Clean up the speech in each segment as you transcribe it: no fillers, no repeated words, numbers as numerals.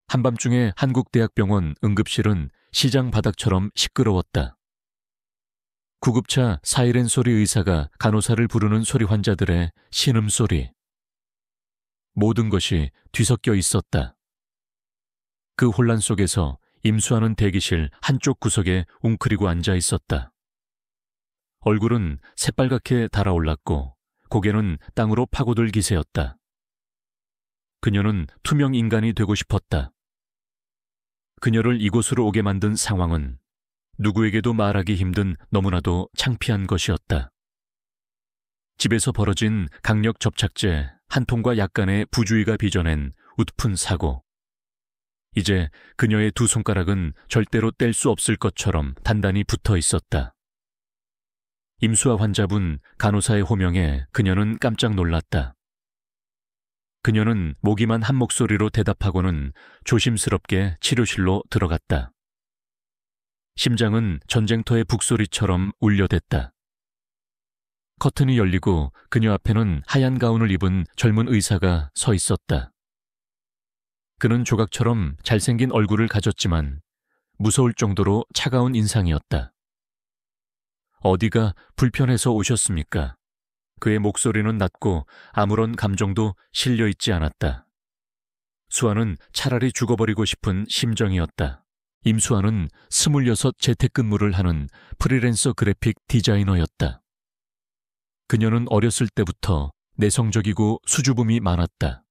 한밤중에 한국대학병원 응급실은 시장 바닥처럼 시끄러웠다. 구급차 사이렌 소리, 의사가 간호사를 부르는 소리, 환자들의 신음소리. 모든 것이 뒤섞여 있었다. 그 혼란 속에서 임수아는 대기실 한쪽 구석에 웅크리고 앉아 있었다. 얼굴은 새빨갛게 달아올랐고 고개는 땅으로 파고들 기세였다. 그녀는 투명 인간이 되고 싶었다. 그녀를 이곳으로 오게 만든 상황은 누구에게도 말하기 힘든 너무나도 창피한 것이었다. 집에서 벌어진 강력 접착제 한 통과 약간의 부주의가 빚어낸 웃픈 사고. 이제 그녀의 두 손가락은 절대로 뗄 수 없을 것처럼 단단히 붙어 있었다. 임수아 환자분, 간호사의 호명에 그녀는 깜짝 놀랐다. 그녀는 모기만 한 목소리로 대답하고는 조심스럽게 치료실로 들어갔다. 심장은 전쟁터의 북소리처럼 울려댔다. 커튼이 열리고 그녀 앞에는 하얀 가운을 입은 젊은 의사가 서 있었다. 그는 조각처럼 잘생긴 얼굴을 가졌지만 무서울 정도로 차가운 인상이었다. 어디가 불편해서 오셨습니까? 그의 목소리는 낮고 아무런 감정도 실려 있지 않았다. 수아는 차라리 죽어버리고 싶은 심정이었다. 임수아는 26 재택근무를 하는 프리랜서 그래픽 디자이너였다. 그녀는 어렸을 때부터 내성적이고 수줍음이 많았다.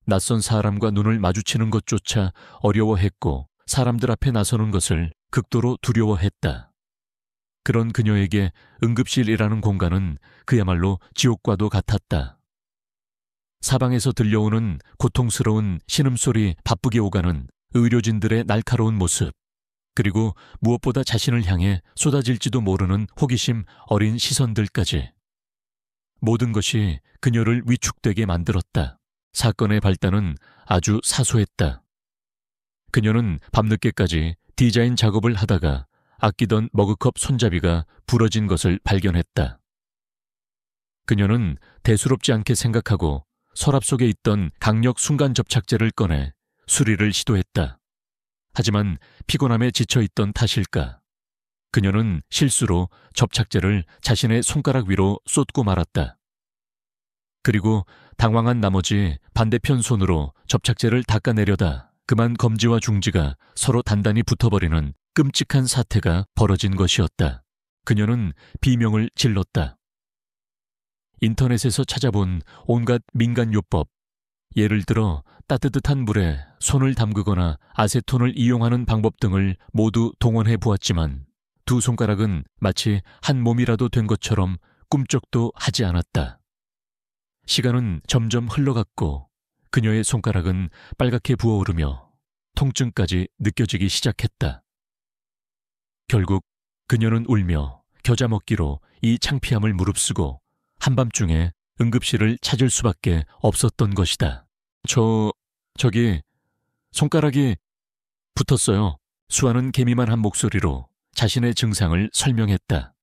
낯선 사람과 눈을 마주치는 것조차 어려워했고 사람들 앞에 나서는 것을 극도로 두려워했다. 그런 그녀에게 응급실이라는 공간은 그야말로 지옥과도 같았다. 사방에서 들려오는 고통스러운 신음소리, 바쁘게 오가는 의료진들의 날카로운 모습, 그리고 무엇보다 자신을 향해 쏟아질지도 모르는 호기심 어린 시선들까지. 모든 것이 그녀를 위축되게 만들었다. 사건의 발단은 아주 사소했다. 그녀는 밤늦게까지 디자인 작업을 하다가 아끼던 머그컵 손잡이가 부러진 것을 발견했다. 그녀는 대수롭지 않게 생각하고 서랍 속에 있던 강력 순간 접착제를 꺼내 수리를 시도했다. 하지만 피곤함에 지쳐있던 탓일까, 그녀는 실수로 접착제를 자신의 손가락 위로 쏟고 말았다. 그리고 당황한 나머지 반대편 손으로 접착제를 닦아내려다 그만 검지와 중지가 서로 단단히 붙어버리는 끔찍한 사태가 벌어진 것이었다. 그녀는 비명을 질렀다. 인터넷에서 찾아본 온갖 민간요법, 예를 들어 따뜻한 물에 손을 담그거나 아세톤을 이용하는 방법 등을 모두 동원해 보았지만 두 손가락은 마치 한 몸이라도 된 것처럼 꿈쩍도 하지 않았다. 시간은 점점 흘러갔고 그녀의 손가락은 빨갛게 부어오르며 통증까지 느껴지기 시작했다. 결국 그녀는 울며 겨자 먹기로 이 창피함을 무릅쓰고 한밤중에 응급실을 찾을 수밖에 없었던 것이다. 저기 손가락이 붙었어요. 수아는 개미만 한 목소리로 자신의 증상을 설명했다.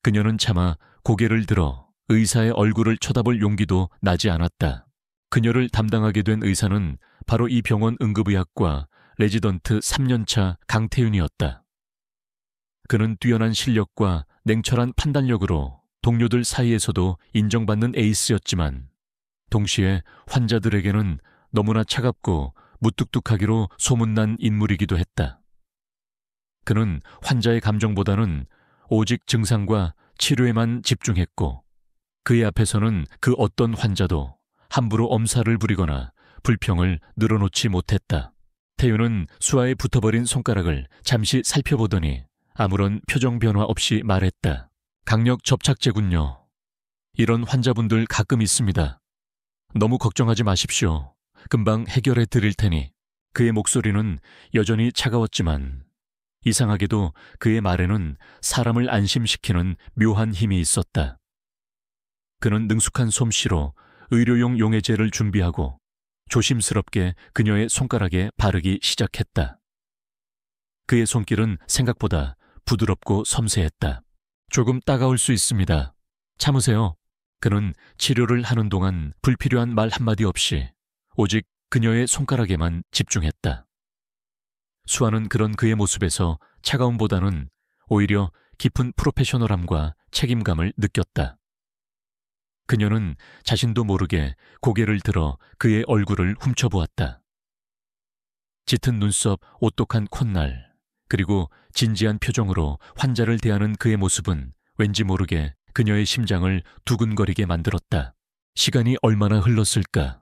그녀는 차마 고개를 들어 의사의 얼굴을 쳐다볼 용기도 나지 않았다. 그녀를 담당하게 된 의사는 바로 이 병원 응급의학과 레지던트 3년차 강태윤이었다. 그는 뛰어난 실력과 냉철한 판단력으로 동료들 사이에서도 인정받는 에이스였지만 동시에 환자들에게는 너무나 차갑고 무뚝뚝하기로 소문난 인물이기도 했다. 그는 환자의 감정보다는 오직 증상과 치료에만 집중했고 그의 앞에서는 그 어떤 환자도 함부로 엄살을 부리거나 불평을 늘어놓지 못했다. 태윤은 수아의 붙어버린 손가락을 잠시 살펴보더니 아무런 표정 변화 없이 말했다. 강력 접착제군요. 이런 환자분들 가끔 있습니다. 너무 걱정하지 마십시오. 금방 해결해 드릴 테니. 그의 목소리는 여전히 차가웠지만 이상하게도 그의 말에는 사람을 안심시키는 묘한 힘이 있었다. 그는 능숙한 솜씨로 의료용 용해제를 준비하고 조심스럽게 그녀의 손가락에 바르기 시작했다. 그의 손길은 생각보다 부드럽고 섬세했다. 조금 따가울 수 있습니다. 참으세요. 그는 치료를 하는 동안 불필요한 말 한마디 없이 오직 그녀의 손가락에만 집중했다. 수아는 그런 그의 모습에서 차가움보다는 오히려 깊은 프로페셔널함과 책임감을 느꼈다. 그녀는 자신도 모르게 고개를 들어 그의 얼굴을 훔쳐보았다. 짙은 눈썹, 오똑한 콧날, 그리고 진지한 표정으로 환자를 대하는 그의 모습은 왠지 모르게 그녀의 심장을 두근거리게 만들었다. 시간이 얼마나 흘렀을까?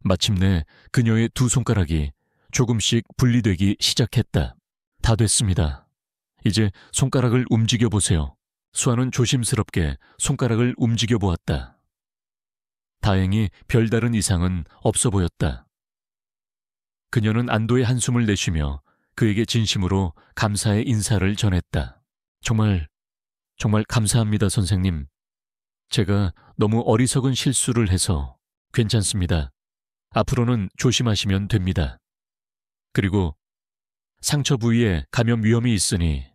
마침내 그녀의 두 손가락이 조금씩 분리되기 시작했다. 다 됐습니다. 이제 손가락을 움직여 보세요. 수아는 조심스럽게 손가락을 움직여 보았다. 다행히 별다른 이상은 없어 보였다. 그녀는 안도의 한숨을 내쉬며 그에게 진심으로 감사의 인사를 전했다. 정말 감사합니다, 선생님. 제가 너무 어리석은 실수를 해서 괜찮습니다. 앞으로는 조심하시면 됩니다. 그리고 상처 부위에 감염 위험이 있으니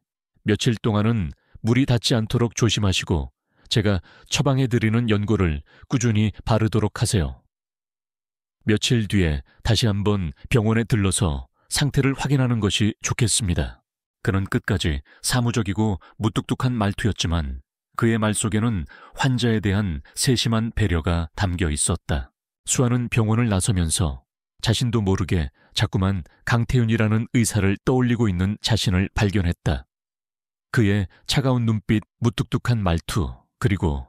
며칠 동안은 물이 닿지 않도록 조심하시고 제가 처방해드리는 연고를 꾸준히 바르도록 하세요. 며칠 뒤에 다시 한번 병원에 들러서 상태를 확인하는 것이 좋겠습니다. 그는 끝까지 사무적이고 무뚝뚝한 말투였지만 그의 말 속에는 환자에 대한 세심한 배려가 담겨 있었다. 수아는 병원을 나서면서 자신도 모르게 자꾸만 강태윤이라는 의사를 떠올리고 있는 자신을 발견했다. 그의 차가운 눈빛, 무뚝뚝한 말투, 그리고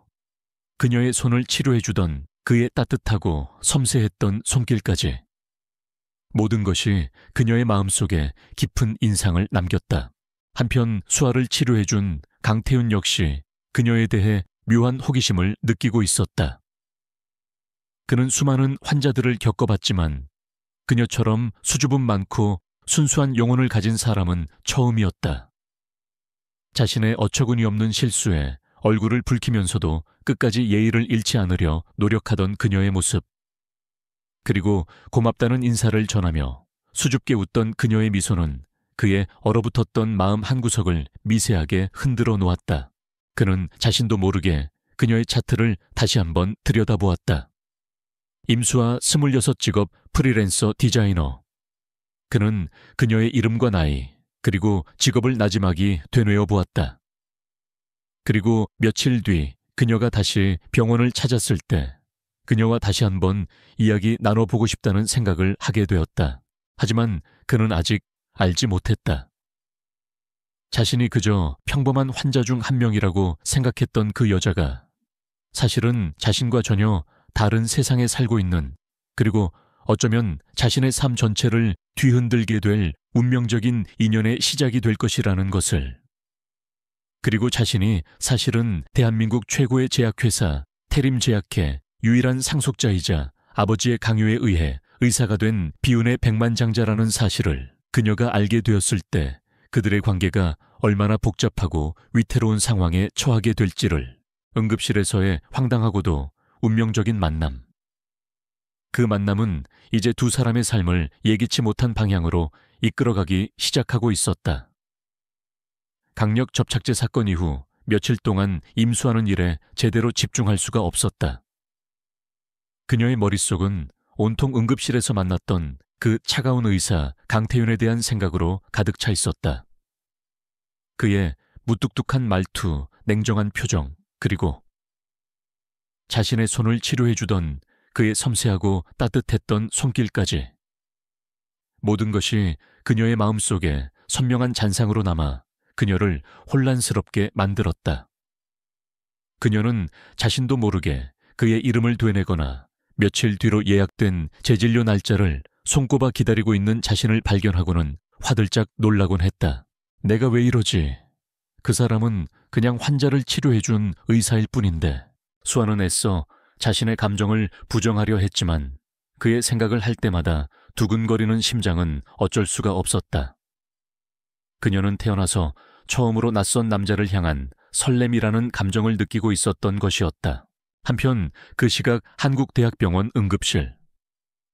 그녀의 손을 치료해주던 그의 따뜻하고 섬세했던 손길까지. 모든 것이 그녀의 마음속에 깊은 인상을 남겼다. 한편 수아를 치료해준 강태윤 역시 그녀에 대해 묘한 호기심을 느끼고 있었다. 그는 수많은 환자들을 겪어봤지만 그녀처럼 수줍음 많고 순수한 영혼을 가진 사람은 처음이었다. 자신의 어처구니 없는 실수에 얼굴을 붉히면서도 끝까지 예의를 잃지 않으려 노력하던 그녀의 모습. 그리고 고맙다는 인사를 전하며 수줍게 웃던 그녀의 미소는 그의 얼어붙었던 마음 한구석을 미세하게 흔들어 놓았다. 그는 자신도 모르게 그녀의 차트를 다시 한번 들여다보았다. 임수아 26직업 프리랜서 디자이너. 그는 그녀의 이름과 나이, 그리고 직업을 나지막이 되뇌어 보았다. 그리고 며칠 뒤 그녀가 다시 병원을 찾았을 때 그녀와 다시 한번 이야기 나눠보고 싶다는 생각을 하게 되었다. 하지만 그는 아직 알지 못했다. 자신이 그저 평범한 환자 중 한 명이라고 생각했던 그 여자가 사실은 자신과 전혀 다른 세상에 살고 있는, 그리고 어쩌면 자신의 삶 전체를 뒤흔들게 될 운명적인 인연의 시작이 될 것이라는 것을. 그리고 자신이 사실은 대한민국 최고의 제약회사 태림제약회 유일한 상속자이자 아버지의 강요에 의해 의사가 된 비운의 백만장자라는 사실을 그녀가 알게 되었을 때 그들의 관계가 얼마나 복잡하고 위태로운 상황에 처하게 될지를. 응급실에서의 황당하고도 운명적인 만남. 그 만남은 이제 두 사람의 삶을 예기치 못한 방향으로 이끌어가기 시작하고 있었다. 강력 접착제 사건 이후 며칠 동안 임수하는 일에 제대로 집중할 수가 없었다. 그녀의 머릿속은 온통 응급실에서 만났던 그 차가운 의사 강태윤에 대한 생각으로 가득 차 있었다. 그의 무뚝뚝한 말투, 냉정한 표정, 그리고 자신의 손을 치료해주던 그의 섬세하고 따뜻했던 손길까지. 모든 것이 그녀의 마음속에 선명한 잔상으로 남아 그녀를 혼란스럽게 만들었다. 그녀는 자신도 모르게 그의 이름을 되뇌거나 며칠 뒤로 예약된 재진료 날짜를 손꼽아 기다리고 있는 자신을 발견하고는 화들짝 놀라곤 했다. 내가 왜 이러지? 그 사람은 그냥 환자를 치료해준 의사일 뿐인데. 수아는 애써 자신의 감정을 부정하려 했지만 그의 생각을 할 때마다 두근거리는 심장은 어쩔 수가 없었다. 그녀는 태어나서 처음으로 낯선 남자를 향한 설렘이라는 감정을 느끼고 있었던 것이었다. 한편 그 시각 한국대학병원 응급실.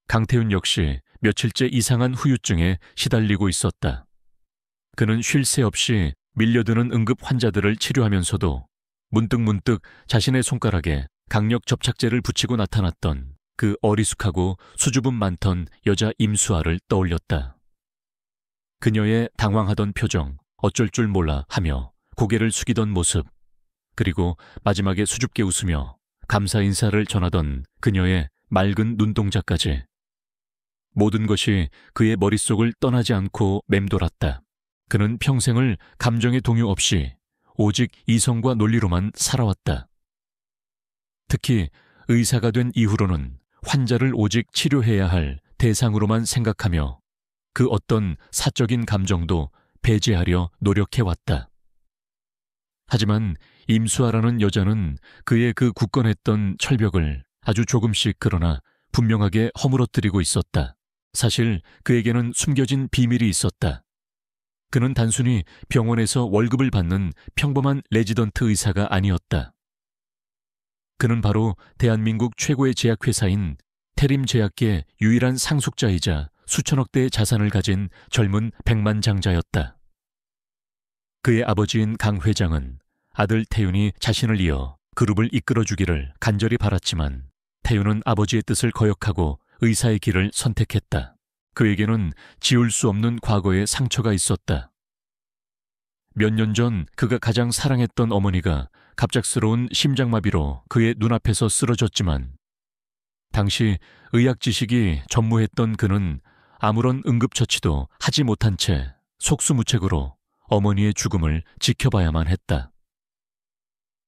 강태윤 역시 며칠째 이상한 후유증에 시달리고 있었다. 그는 쉴 새 없이 밀려드는 응급 환자들을 치료하면서도 문득문득 자신의 손가락에 강력 접착제를 붙이고 나타났던 그 어리숙하고 수줍음 많던 여자 임수아를 떠올렸다. 그녀의 당황하던 표정, 어쩔 줄 몰라 하며 고개를 숙이던 모습, 그리고 마지막에 수줍게 웃으며 감사 인사를 전하던 그녀의 맑은 눈동자까지. 모든 것이 그의 머릿속을 떠나지 않고 맴돌았다. 그는 평생을 감정의 동요 없이 오직 이성과 논리로만 살아왔다. 특히 의사가 된 이후로는 환자를 오직 치료해야 할 대상으로만 생각하며 그 어떤 사적인 감정도 배제하려 노력해왔다. 하지만 임수아라는 여자는 그의 그 굳건했던 철벽을 아주 조금씩 그러나 분명하게 허물어뜨리고 있었다. 사실 그에게는 숨겨진 비밀이 있었다. 그는 단순히 병원에서 월급을 받는 평범한 레지던트 의사가 아니었다. 그는 바로 대한민국 최고의 제약회사인 태림제약계 유일한 상속자이자 수천억 대의 자산을 가진 젊은 백만장자였다. 그의 아버지인 강 회장은 아들 태윤이 자신을 이어 그룹을 이끌어주기를 간절히 바랐지만 태윤은 아버지의 뜻을 거역하고 의사의 길을 선택했다. 그에게는 지울 수 없는 과거의 상처가 있었다. 몇 년 전 그가 가장 사랑했던 어머니가 갑작스러운 심장마비로 그의 눈앞에서 쓰러졌지만 당시 의학 지식이 전무했던 그는 아무런 응급처치도 하지 못한 채 속수무책으로 어머니의 죽음을 지켜봐야만 했다.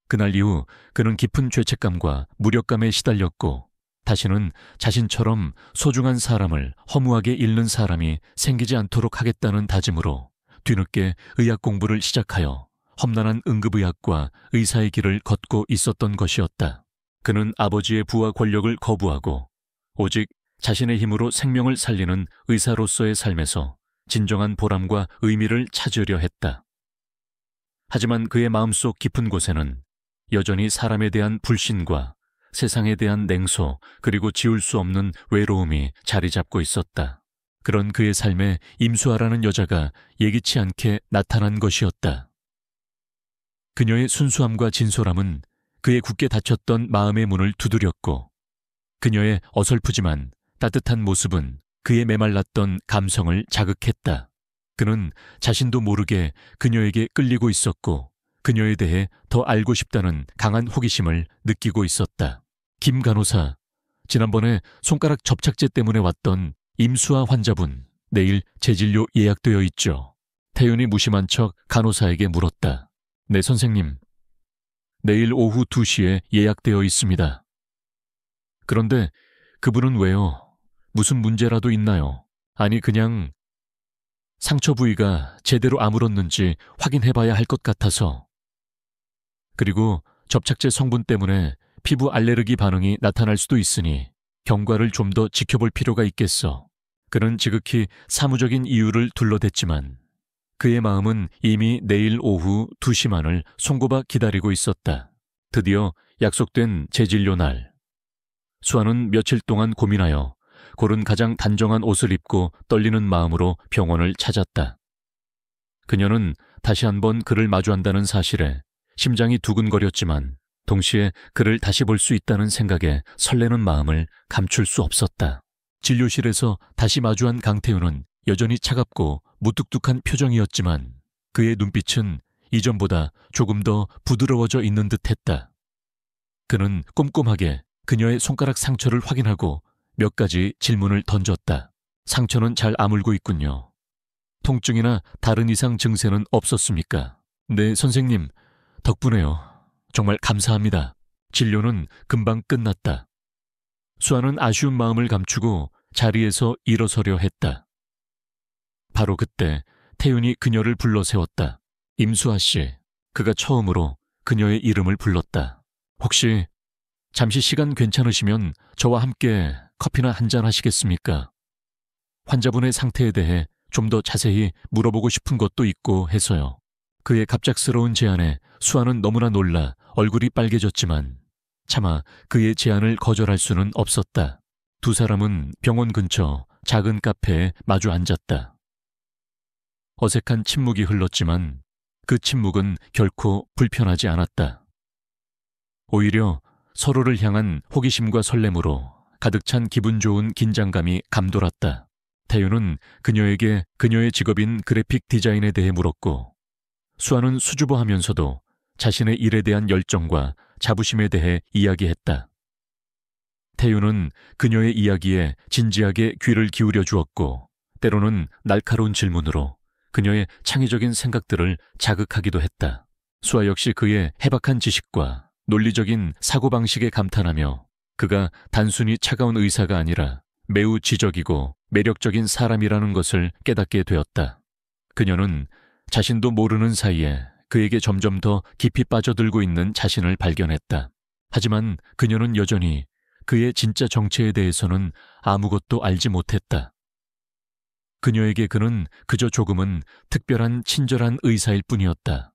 그날 이후 그는 깊은 죄책감과 무력감에 시달렸고 다시는 자신처럼 소중한 사람을 허무하게 잃는 사람이 생기지 않도록 하겠다는 다짐으로 뒤늦게 의학 공부를 시작하여 험난한 응급의학과 의사의 길을 걷고 있었던 것이었다. 그는 아버지의 부와 권력을 거부하고 오직 자신의 힘으로 생명을 살리는 의사로서의 삶에서 진정한 보람과 의미를 찾으려 했다. 하지만 그의 마음속 깊은 곳에는 여전히 사람에 대한 불신과 세상에 대한 냉소 그리고 지울 수 없는 외로움이 자리 잡고 있었다. 그런 그의 삶에 임수아라는 여자가 예기치 않게 나타난 것이었다. 그녀의 순수함과 진솔함은 그의 굳게 닫혔던 마음의 문을 두드렸고 그녀의 어설프지만 따뜻한 모습은 그의 메말랐던 감성을 자극했다. 그는 자신도 모르게 그녀에게 끌리고 있었고 그녀에 대해 더 알고 싶다는 강한 호기심을 느끼고 있었다. 김 간호사, 지난번에 손가락 접착제 때문에 왔던 임수아 환자분, 내일 재진료 예약되어 있죠? 태윤이 무심한 척 간호사에게 물었다. 네, 선생님. 내일 오후 2시에 예약되어 있습니다. 그런데 그분은 왜요? 무슨 문제라도 있나요? 아니, 그냥 상처 부위가 제대로 아물었는지 확인해봐야 할 것 같아서. 그리고 접착제 성분 때문에 피부 알레르기 반응이 나타날 수도 있으니 경과를 좀 더 지켜볼 필요가 있겠어. 그는 지극히 사무적인 이유를 둘러댔지만 그의 마음은 이미 내일 오후 2시만을 손꼽아 기다리고 있었다. 드디어 약속된 재진료 날. 수아는 며칠 동안 고민하여 고른 가장 단정한 옷을 입고 떨리는 마음으로 병원을 찾았다. 그녀는 다시 한번 그를 마주한다는 사실에 심장이 두근거렸지만 동시에 그를 다시 볼 수 있다는 생각에 설레는 마음을 감출 수 없었다. 진료실에서 다시 마주한 강태윤은 여전히 차갑고 무뚝뚝한 표정이었지만 그의 눈빛은 이전보다 조금 더 부드러워져 있는 듯했다. 그는 꼼꼼하게 그녀의 손가락 상처를 확인하고 몇 가지 질문을 던졌다. 상처는 잘 아물고 있군요. 통증이나 다른 이상 증세는 없었습니까? 네, 선생님. 덕분에요. 정말 감사합니다. 진료는 금방 끝났다. 수아는 아쉬운 마음을 감추고 자리에서 일어서려 했다. 바로 그때 태윤이 그녀를 불러 세웠다. 임수아 씨, 그가 처음으로 그녀의 이름을 불렀다. 혹시 잠시 시간 괜찮으시면 저와 함께 커피나 한잔 하시겠습니까? 환자분의 상태에 대해 좀 더 자세히 물어보고 싶은 것도 있고 해서요. 그의 갑작스러운 제안에 수아는 너무나 놀라 얼굴이 빨개졌지만 차마 그의 제안을 거절할 수는 없었다. 두 사람은 병원 근처 작은 카페에 마주 앉았다. 어색한 침묵이 흘렀지만 그 침묵은 결코 불편하지 않았다. 오히려 서로를 향한 호기심과 설렘으로 가득 찬 기분 좋은 긴장감이 감돌았다. 태윤은 그녀에게 그녀의 직업인 그래픽 디자인에 대해 물었고, 수아는 수줍어하면서도 자신의 일에 대한 열정과 자부심에 대해 이야기했다. 태윤은 그녀의 이야기에 진지하게 귀를 기울여 주었고, 때로는 날카로운 질문으로 그녀의 창의적인 생각들을 자극하기도 했다. 수아 역시 그의 해박한 지식과 논리적인 사고방식에 감탄하며 그가 단순히 차가운 의사가 아니라 매우 지적이고 매력적인 사람이라는 것을 깨닫게 되었다. 그녀는 자신도 모르는 사이에 그에게 점점 더 깊이 빠져들고 있는 자신을 발견했다. 하지만 그녀는 여전히 그의 진짜 정체에 대해서는 아무것도 알지 못했다. 그녀에게 그는 그저 조금은 특별한 친절한 의사일 뿐이었다.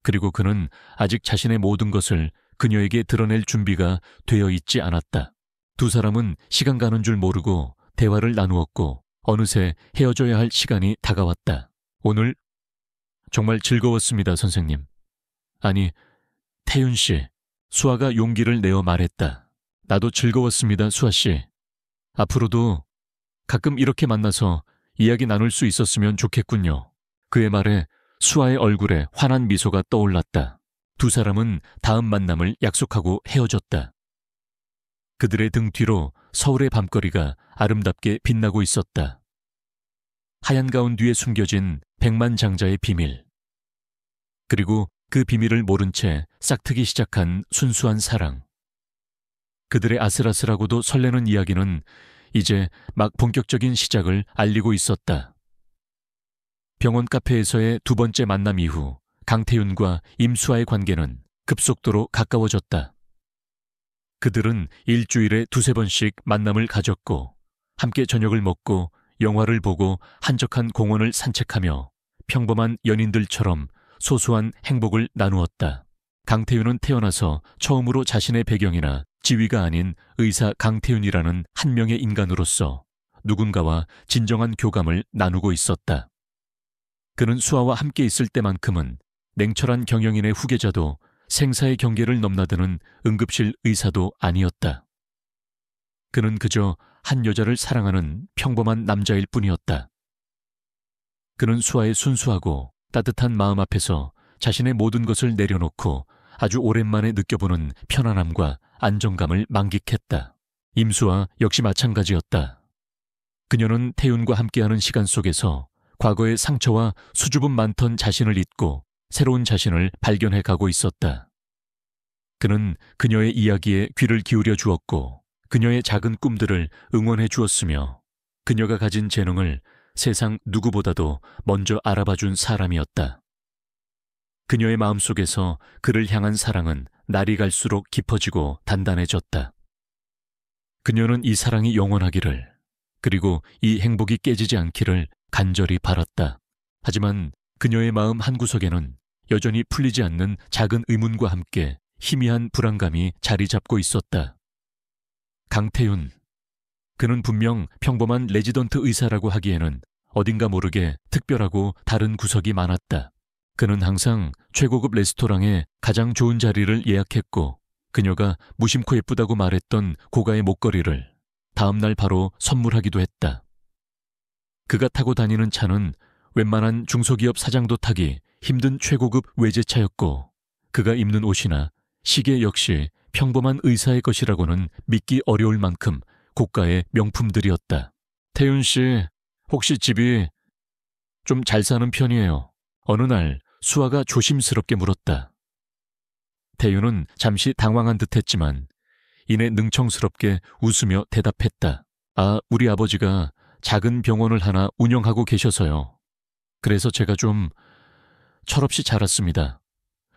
그리고 그는 아직 자신의 모든 것을 그녀에게 드러낼 준비가 되어 있지 않았다. 두 사람은 시간 가는 줄 모르고 대화를 나누었고 어느새 헤어져야 할 시간이 다가왔다. 오늘 정말 즐거웠습니다, 선생님. 아니, 태윤 씨. 수아가 용기를 내어 말했다. 나도 즐거웠습니다, 수아 씨. 앞으로도 가끔 이렇게 만나서 이야기 나눌 수 있었으면 좋겠군요. 그의 말에 수아의 얼굴에 환한 미소가 떠올랐다. 두 사람은 다음 만남을 약속하고 헤어졌다. 그들의 등 뒤로 서울의 밤거리가 아름답게 빛나고 있었다. 하얀 가운 뒤에 숨겨진 백만장자의 비밀. 그리고 그 비밀을 모른 채 싹트기 시작한 순수한 사랑. 그들의 아슬아슬하고도 설레는 이야기는 이제 막 본격적인 시작을 알리고 있었다. 병원 카페에서의 두 번째 만남 이후 강태윤과 임수아의 관계는 급속도로 가까워졌다. 그들은 일주일에 두세 번씩 만남을 가졌고 함께 저녁을 먹고 영화를 보고 한적한 공원을 산책하며 평범한 연인들처럼 소소한 행복을 나누었다. 강태윤은 태어나서 처음으로 자신의 배경이나 지위가 아닌 의사 강태윤이라는 한 명의 인간으로서 누군가와 진정한 교감을 나누고 있었다. 그는 수아와 함께 있을 때만큼은 냉철한 경영인의 후계자도 생사의 경계를 넘나드는 응급실 의사도 아니었다. 그는 그저 한 여자를 사랑하는 평범한 남자일 뿐이었다. 그는 수아의 순수하고 따뜻한 마음 앞에서 자신의 모든 것을 내려놓고 아주 오랜만에 느껴보는 편안함과 안정감을 만끽했다. 임수아 역시 마찬가지였다. 그녀는 태윤과 함께하는 시간 속에서 과거의 상처와 수줍음 많던 자신을 잊고 새로운 자신을 발견해 가고 있었다. 그는 그녀의 이야기에 귀를 기울여 주었고 그녀의 작은 꿈들을 응원해 주었으며 그녀가 가진 재능을 세상 누구보다도 먼저 알아봐 준 사람이었다. 그녀의 마음속에서 그를 향한 사랑은 날이 갈수록 깊어지고 단단해졌다. 그녀는 이 사랑이 영원하기를, 그리고 이 행복이 깨지지 않기를 간절히 바랐다. 하지만 그녀의 마음 한구석에는 여전히 풀리지 않는 작은 의문과 함께 희미한 불안감이 자리 잡고 있었다. 강태윤. 그는 분명 평범한 레지던트 의사라고 하기에는 어딘가 모르게 특별하고 다른 구석이 많았다. 그는 항상 최고급 레스토랑에 가장 좋은 자리를 예약했고 그녀가 무심코 예쁘다고 말했던 고가의 목걸이를 다음날 바로 선물하기도 했다. 그가 타고 다니는 차는 웬만한 중소기업 사장도 타기 힘든 최고급 외제차였고 그가 입는 옷이나 시계 역시 평범한 의사의 것이라고는 믿기 어려울 만큼 고가의 명품들이었다. 태윤 씨, 혹시 집이 좀 잘 사는 편이에요? 어느 날 수아가 조심스럽게 물었다. 태윤은 잠시 당황한 듯했지만 이내 능청스럽게 웃으며 대답했다. 아, 우리 아버지가 작은 병원을 하나 운영하고 계셔서요. 그래서 제가 좀 철없이 자랐습니다.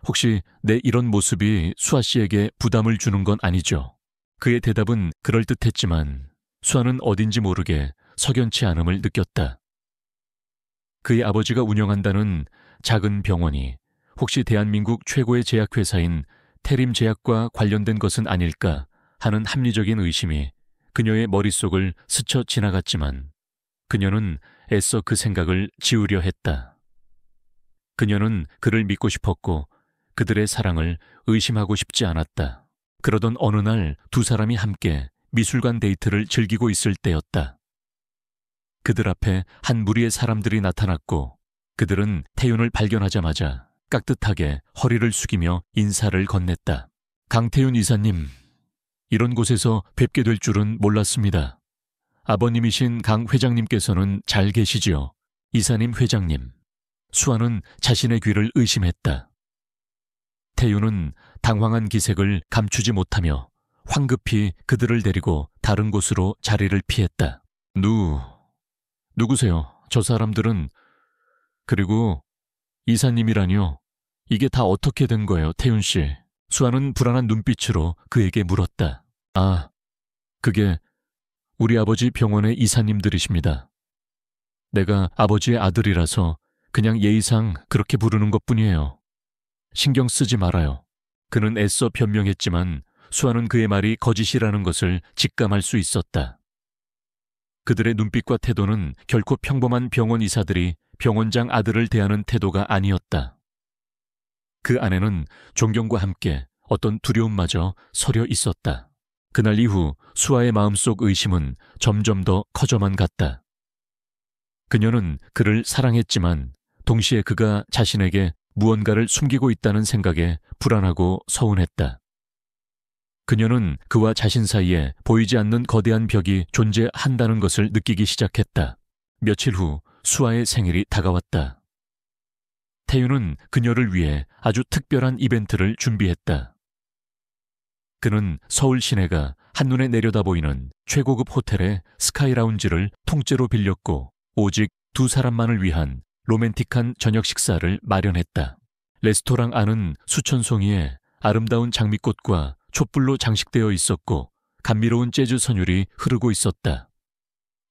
혹시 내 이런 모습이 수아 씨에게 부담을 주는 건 아니죠? 그의 대답은 그럴듯했지만 수아는 어딘지 모르게 석연치 않음을 느꼈다. 그의 아버지가 운영한다는 작은 병원이 혹시 대한민국 최고의 제약회사인 태림제약과 관련된 것은 아닐까 하는 합리적인 의심이 그녀의 머릿속을 스쳐 지나갔지만 그녀는 애써 그 생각을 지우려 했다. 그녀는 그를 믿고 싶었고 그들의 사랑을 의심하고 싶지 않았다. 그러던 어느 날 두 사람이 함께 미술관 데이트를 즐기고 있을 때였다. 그들 앞에 한 무리의 사람들이 나타났고 그들은 태윤을 발견하자마자 깍듯하게 허리를 숙이며 인사를 건넸다. 강태윤 이사님, 이런 곳에서 뵙게 될 줄은 몰랐습니다. 아버님이신 강 회장님께서는 잘 계시지요? 이사님 회장님. 수아는 자신의 귀를 의심했다. 태윤은 당황한 기색을 감추지 못하며 황급히 그들을 데리고 다른 곳으로 자리를 피했다. 누구세요? 저 사람들은. 그리고 이사님이라뇨? 이게 다 어떻게 된 거예요, 태윤 씨? 수아는 불안한 눈빛으로 그에게 물었다. 아, 그게 우리 아버지 병원의 이사님들이십니다. 내가 아버지의 아들이라서 그냥 예의상 그렇게 부르는 것뿐이에요. 신경 쓰지 말아요. 그는 애써 변명했지만 수아는 그의 말이 거짓이라는 것을 직감할 수 있었다. 그들의 눈빛과 태도는 결코 평범한 병원 의사들이 병원장 아들을 대하는 태도가 아니었다. 그 안에는 존경과 함께 어떤 두려움마저 서려 있었다. 그날 이후 수아의 마음속 의심은 점점 더 커져만 갔다. 그녀는 그를 사랑했지만 동시에 그가 자신에게 무언가를 숨기고 있다는 생각에 불안하고 서운했다. 그녀는 그와 자신 사이에 보이지 않는 거대한 벽이 존재한다는 것을 느끼기 시작했다. 며칠 후 수아의 생일이 다가왔다. 태윤은 그녀를 위해 아주 특별한 이벤트를 준비했다. 그는 서울 시내가 한눈에 내려다보이는 최고급 호텔의 스카이 라운지를 통째로 빌렸고 오직 두 사람만을 위한 로맨틱한 저녁 식사를 마련했다. 레스토랑 안은 수천 송이의 아름다운 장미꽃과 촛불로 장식되어 있었고 감미로운 재즈 선율이 흐르고 있었다.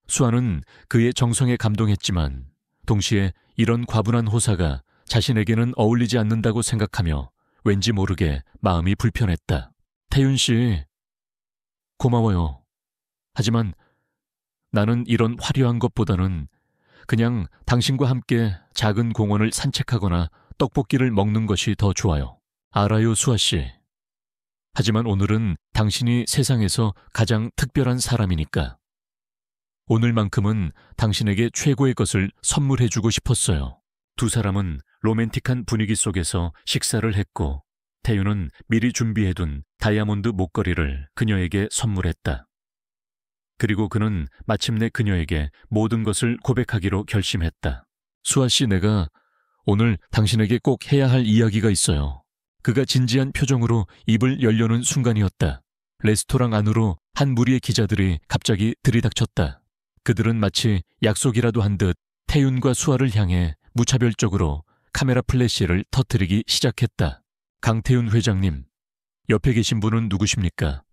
수아는 그의 정성에 감동했지만 동시에 이런 과분한 호사가 자신에게는 어울리지 않는다고 생각하며 왠지 모르게 마음이 불편했다. 태윤 씨, 고마워요. 하지만 나는 이런 화려한 것보다는 그냥 당신과 함께 작은 공원을 산책하거나 떡볶이를 먹는 것이 더 좋아요. 알아요, 수아 씨. 하지만 오늘은 당신이 세상에서 가장 특별한 사람이니까. 오늘만큼은 당신에게 최고의 것을 선물해주고 싶었어요. 두 사람은 로맨틱한 분위기 속에서 식사를 했고 태윤은 미리 준비해둔 다이아몬드 목걸이를 그녀에게 선물했다. 그리고 그는 마침내 그녀에게 모든 것을 고백하기로 결심했다. 수아 씨, 내가 오늘 당신에게 꼭 해야 할 이야기가 있어요. 그가 진지한 표정으로 입을 열려는 순간이었다. 레스토랑 안으로 한 무리의 기자들이 갑자기 들이닥쳤다. 그들은 마치 약속이라도 한 듯 태윤과 수아를 향해 무차별적으로 카메라 플래시를 터뜨리기 시작했다. 강태윤 회장님, 옆에 계신 분은 누구십니까?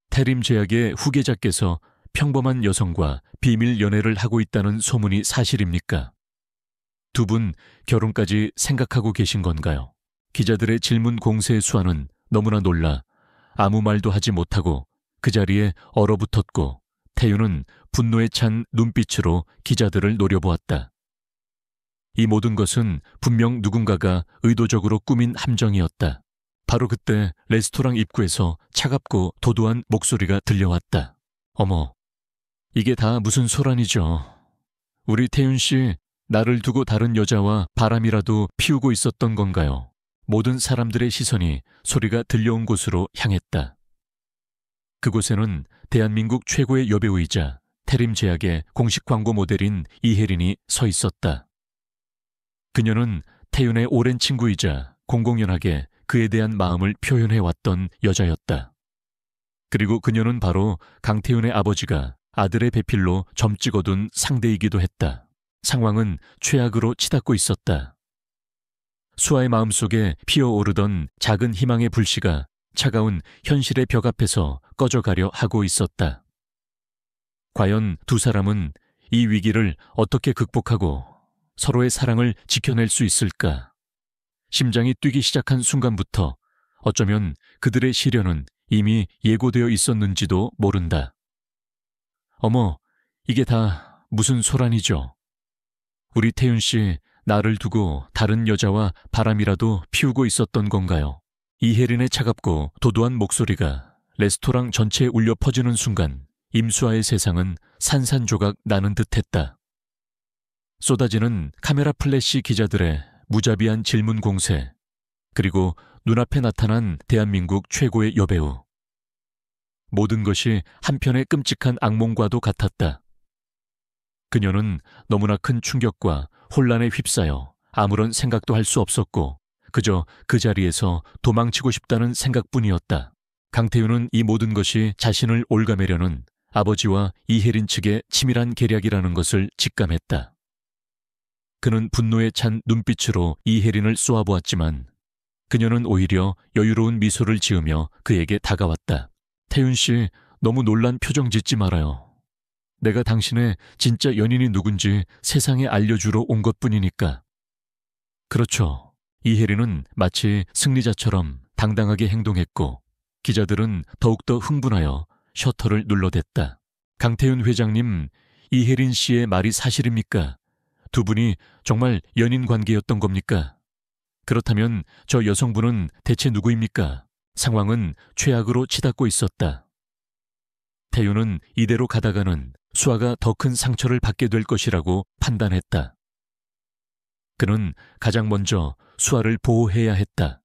태림 제약의 후계자께서 평범한 여성과 비밀 연애를 하고 있다는 소문이 사실입니까? 두 분 결혼까지 생각하고 계신 건가요? 기자들의 질문 공세의 수아는 너무나 놀라 아무 말도 하지 못하고 그 자리에 얼어붙었고 태윤은 분노에 찬 눈빛으로 기자들을 노려보았다. 이 모든 것은 분명 누군가가 의도적으로 꾸민 함정이었다. 바로 그때 레스토랑 입구에서 차갑고 도도한 목소리가 들려왔다. 어머, 이게 다 무슨 소란이죠. 우리 태윤 씨, 나를 두고 다른 여자와 바람이라도 피우고 있었던 건가요? 모든 사람들의 시선이 소리가 들려온 곳으로 향했다. 그곳에는 대한민국 최고의 여배우이자 태림 제약의 공식 광고 모델인 이혜린이 서 있었다. 그녀는 태윤의 오랜 친구이자 공공연하게 그에 대한 마음을 표현해왔던 여자였다. 그리고 그녀는 바로 강태윤의 아버지가 아들의 배필로 점 찍어둔 상대이기도 했다. 상황은 최악으로 치닫고 있었다. 수아의 마음속에 피어오르던 작은 희망의 불씨가 차가운 현실의 벽 앞에서 꺼져가려 하고 있었다. 과연 두 사람은 이 위기를 어떻게 극복하고 서로의 사랑을 지켜낼 수 있을까? 심장이 뛰기 시작한 순간부터 어쩌면 그들의 시련은 이미 예고되어 있었는지도 모른다. 어머, 이게 다 무슨 소란이죠? 우리 태윤 씨, 나를 두고 다른 여자와 바람이라도 피우고 있었던 건가요? 이혜린의 차갑고 도도한 목소리가 레스토랑 전체에 울려 퍼지는 순간 임수아의 세상은 산산조각 나는 듯했다. 쏟아지는 카메라 플래시 기자들의 무자비한 질문 공세, 그리고 눈앞에 나타난 대한민국 최고의 여배우. 모든 것이 한편의 끔찍한 악몽과도 같았다. 그녀는 너무나 큰 충격과 혼란에 휩싸여 아무런 생각도 할 수 없었고 그저 그 자리에서 도망치고 싶다는 생각뿐이었다. 강태윤은 이 모든 것이 자신을 올가매려는 아버지와 이혜린 측의 치밀한 계략이라는 것을 직감했다. 그는 분노에 찬 눈빛으로 이혜린을 쏘아보았지만 그녀는 오히려 여유로운 미소를 지으며 그에게 다가왔다. 태윤 씨, 너무 놀란 표정 짓지 말아요. 내가 당신의 진짜 연인이 누군지 세상에 알려주러 온 것뿐이니까. 그렇죠. 이혜린은 마치 승리자처럼 당당하게 행동했고 기자들은 더욱더 흥분하여 셔터를 눌러댔다. 강태윤 회장님, 이혜린 씨의 말이 사실입니까? 두 분이 정말 연인 관계였던 겁니까? 그렇다면 저 여성분은 대체 누구입니까? 상황은 최악으로 치닫고 있었다. 태윤은 이대로 가다가는 수아가 더 큰 상처를 받게 될 것이라고 판단했다. 그는 가장 먼저 수아를 보호해야 했다.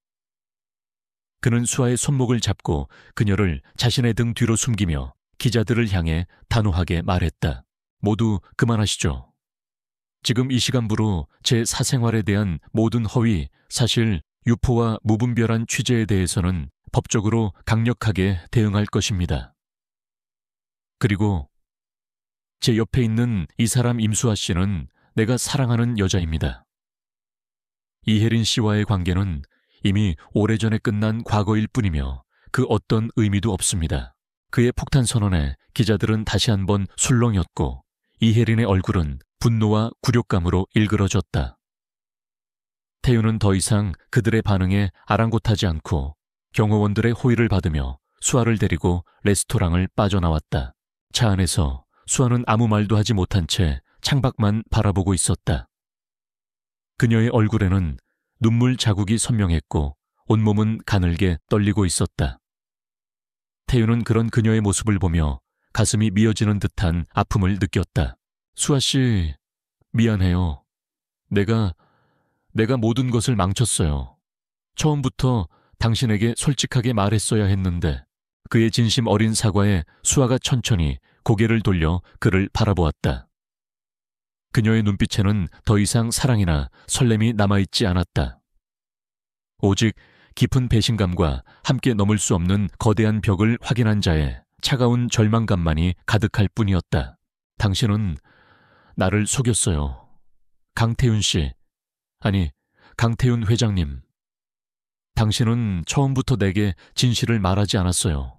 그는 수아의 손목을 잡고 그녀를 자신의 등 뒤로 숨기며 기자들을 향해 단호하게 말했다. 모두 그만하시죠. 지금 이 시간부로 제 사생활에 대한 모든 허위, 사실, 유포와 무분별한 취재에 대해서는 법적으로 강력하게 대응할 것입니다. 그리고 제 옆에 있는 이 사람 임수아 씨는 내가 사랑하는 여자입니다. 이혜린 씨와의 관계는 이미 오래전에 끝난 과거일 뿐이며 그 어떤 의미도 없습니다. 그의 폭탄 선언에 기자들은 다시 한번 술렁였고 이혜린의 얼굴은 분노와 굴욕감으로 일그러졌다. 태윤은 더 이상 그들의 반응에 아랑곳하지 않고 경호원들의 호의를 받으며 수아를 데리고 레스토랑을 빠져나왔다. 차 안에서 수아는 아무 말도 하지 못한 채 창밖만 바라보고 있었다. 그녀의 얼굴에는 눈물 자국이 선명했고 온몸은 가늘게 떨리고 있었다. 태윤은 그런 그녀의 모습을 보며 가슴이 미어지는 듯한 아픔을 느꼈다. 수아 씨, 미안해요. 내가 모든 것을 망쳤어요. 처음부터 당신에게 솔직하게 말했어야 했는데. 그의 진심 어린 사과에 수아가 천천히 고개를 돌려 그를 바라보았다. 그녀의 눈빛에는 더 이상 사랑이나 설렘이 남아있지 않았다. 오직 깊은 배신감과 함께 넘을 수 없는 거대한 벽을 확인한 자의 차가운 절망감만이 가득할 뿐이었다. 당신은 나를 속였어요. 강태윤 씨, 아니, 강태윤 회장님. 당신은 처음부터 내게 진실을 말하지 않았어요.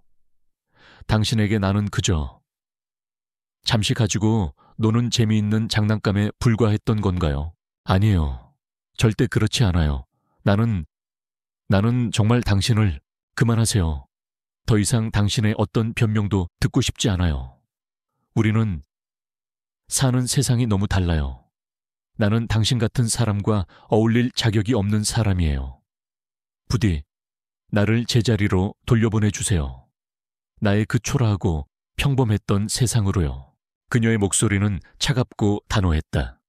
당신에게 나는 그저 잠시 가지고 노는 재미있는 장난감에 불과했던 건가요? 아니에요. 절대 그렇지 않아요. 나는 정말 당신을 그만하세요. 더 이상 당신의 어떤 변명도 듣고 싶지 않아요. 우리는 사는 세상이 너무 달라요. 나는 당신 같은 사람과 어울릴 자격이 없는 사람이에요. 부디 나를 제자리로 돌려보내주세요. 나의 그 초라하고 평범했던 세상으로요. 그녀의 목소리는 차갑고 단호했다.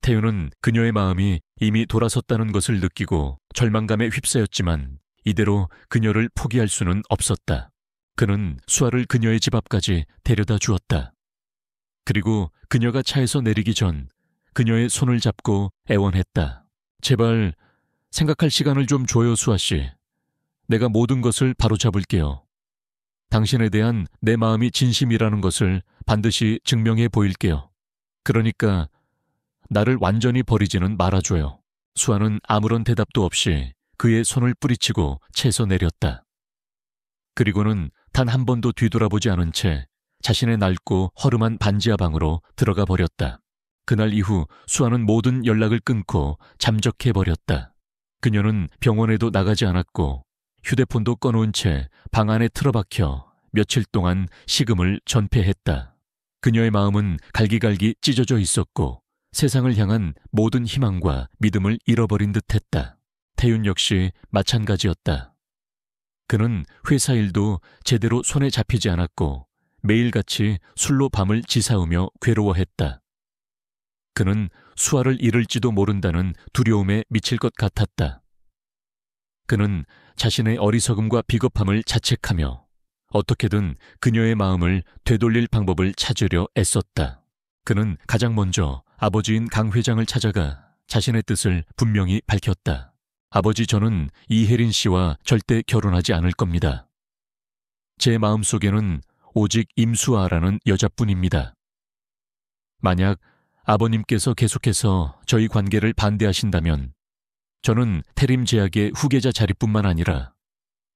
태윤은 그녀의 마음이 이미 돌아섰다는 것을 느끼고 절망감에 휩싸였지만 이대로 그녀를 포기할 수는 없었다. 그는 수아를 그녀의 집 앞까지 데려다 주었다. 그리고 그녀가 차에서 내리기 전 그녀의 손을 잡고 애원했다. 제발 생각할 시간을 좀 줘요, 수아 씨. 내가 모든 것을 바로잡을게요. 당신에 대한 내 마음이 진심이라는 것을 반드시 증명해 보일게요. 그러니까 나를 완전히 버리지는 말아줘요. 수아는 아무런 대답도 없이 그의 손을 뿌리치고 채에서 내렸다. 그리고는 단 한 번도 뒤돌아보지 않은 채 자신의 낡고 허름한 반지하 방으로 들어가 버렸다. 그날 이후 수아는 모든 연락을 끊고 잠적해버렸다. 그녀는 병원에도 나가지 않았고 휴대폰도 꺼놓은 채 방 안에 틀어박혀 며칠 동안 식음을 전폐했다. 그녀의 마음은 갈기갈기 찢어져 있었고 세상을 향한 모든 희망과 믿음을 잃어버린 듯했다. 태윤 역시 마찬가지였다. 그는 회사 일도 제대로 손에 잡히지 않았고 매일같이 술로 밤을 지새우며 괴로워했다. 그는 수아를 잃을지도 모른다는 두려움에 미칠 것 같았다. 그는 자신의 어리석음과 비겁함을 자책하며 어떻게든 그녀의 마음을 되돌릴 방법을 찾으려 애썼다. 그는 가장 먼저 아버지인 강 회장을 찾아가 자신의 뜻을 분명히 밝혔다. 아버지, 저는 이혜린 씨와 절대 결혼하지 않을 겁니다. 제 마음속에는 오직 임수아라는 여자뿐입니다. 만약 아버님께서 계속해서 저희 관계를 반대하신다면 저는 태림 제약의 후계자 자리뿐만 아니라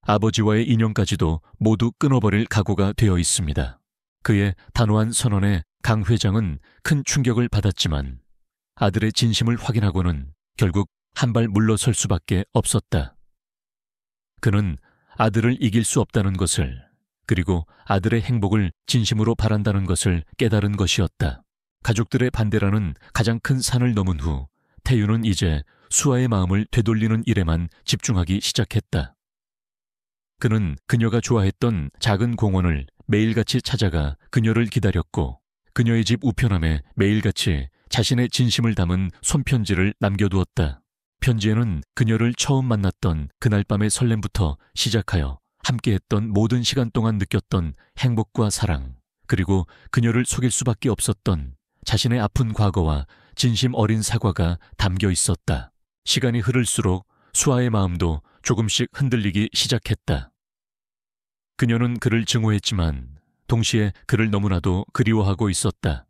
아버지와의 인연까지도 모두 끊어버릴 각오가 되어 있습니다. 그의 단호한 선언에 강 회장은 큰 충격을 받았지만 아들의 진심을 확인하고는 결국 한 발 물러설 수밖에 없었다. 그는 아들을 이길 수 없다는 것을, 그리고 아들의 행복을 진심으로 바란다는 것을 깨달은 것이었다. 가족들의 반대라는 가장 큰 산을 넘은 후 태유는 이제 수아의 마음을 되돌리는 일에만 집중하기 시작했다. 그는 그녀가 좋아했던 작은 공원을 매일같이 찾아가 그녀를 기다렸고 그녀의 집 우편함에 매일같이 자신의 진심을 담은 손편지를 남겨두었다. 편지에는 그녀를 처음 만났던 그날 밤의 설렘부터 시작하여 함께했던 모든 시간 동안 느꼈던 행복과 사랑, 그리고 그녀를 속일 수밖에 없었던 자신의 아픈 과거와 진심 어린 사과가 담겨 있었다. 시간이 흐를수록 수아의 마음도 조금씩 흔들리기 시작했다. 그녀는 그를 증오했지만 동시에 그를 너무나도 그리워하고 있었다.